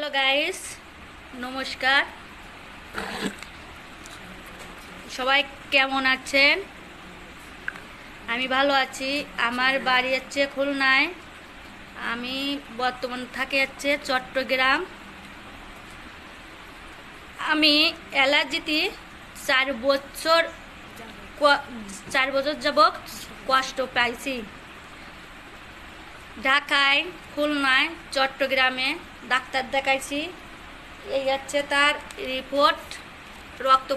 Hello guys, নমস্কার। সবাই কেমন আছেন? আমি ভালো আছি। আমার বাড়ি হচ্ছে খুলনায়। আমি বর্তমান থাকি হচ্ছে চট্টগ্রাম। আমি অ্যালার্জিতে 4 বছর 4 বছর যাবত কষ্ট পাইছি। ঢাকায়, খুলনায়, চট্টগ্রামে ডাক্তার দেখাইছি। এই হচ্ছে তার রিপোর্ট। রক্ত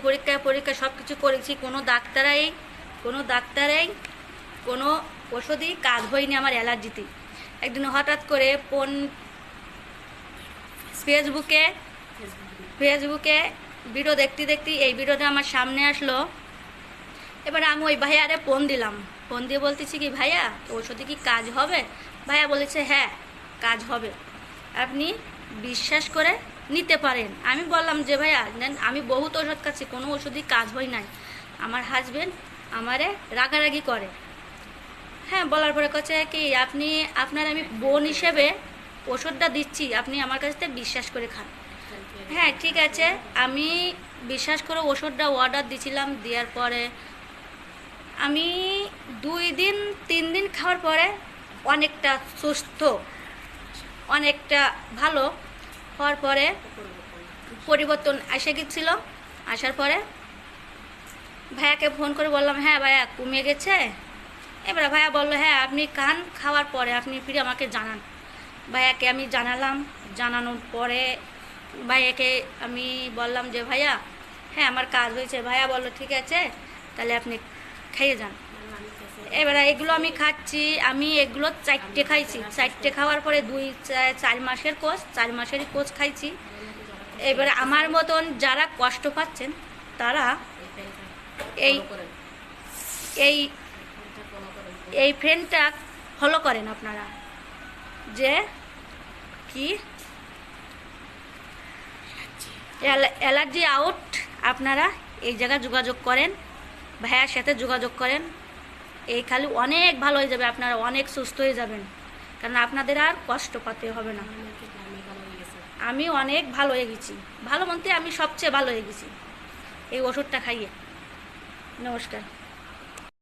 পরীক্ষা সব কিছু করেছি। কোনো ডাক্তারেই কোনো ওষুধই কাজ হয়নি আমার অ্যালার্জিতে। একদিন হঠাৎ করে ফেসবুকে ভিডিও দেখতে এই ভিডিওটা আমার সামনে আসলো। এবার আমি ওই ভাইয়ারে ফোন দিয়ে বলতেছি কি, ভাইয়া ওষুধে কি কাজ হবে? ভাইয়া বলেছে হ্যাঁ, কাজ হবে, আপনি বিশ্বাস করে নিতে পারেন। আমি বললাম যে ভাইয়া আমি বহুত ওষুধ খাচ্ছি, কোনো ওষুধই কাজ হয় নাই। আমার হাজবেন্ড আমারে রাগারাগি করে। হ্যাঁ, বলার পরে কাছে কি আপনার আমি বোন হিসেবে ওষুধটা দিচ্ছি, আপনি আমার কাছ থেকে বিশ্বাস করে খান। হ্যাঁ ঠিক আছে, আমি বিশ্বাস করে ওষুধটা অর্ডার দিয়েছিলাম। দেওয়ার পরে আমি 2-3 দিন খাওয়ার পরে অনেকটা সুস্থ, অনেকটা ভালো হওয়ার পরে পরিবর্তন এসে গেছিল। আসার পরে ভাইয়াকে ফোন করে বললাম হ্যাঁ ভাইয়া কমে গেছে। এবার ভাইয়া বললো হ্যাঁ আপনি খাওয়ার পরে আপনি ফিরে আমাকে জানান। ভাইয়াকে আমি জানানোর পরে ভাইয়াকে আমি বললাম যে ভাইয়া হ্যাঁ আমার কাজ হয়েছে। ভাইয়া বললো ঠিক আছে, তাহলে আপনি খেয়ে যান। এবারে এগুলো আমি খাচ্ছি। আমি এগুলো 4টে খাইছি। 4টে খাওয়ার পরে 4 মাসেরই কোর্স খাইছি। এবারে আমার মতন যারা কষ্ট পাচ্ছেন তারা এই এই এই ফ্রেন্ডটা ফলো করেন আপনারা, যে কি অ্যালার্জি আউট। আপনারা এই জায়গায় যোগাযোগ করেন, ভাইয়ার সাথে যোগাযোগ করেন। এই খালি অনেক ভালো হয়ে যাবে, আপনারা অনেক সুস্থ হয়ে যাবেন, কারণ আপনাদের আর কষ্ট পাতে হবে না। আমি অনেক ভালো হয়ে গেছি, ভালো বলতে আমি সবচেয়ে ভালো হয়ে গেছি এই ওষুধটা খাইয়ে। নমস্কার।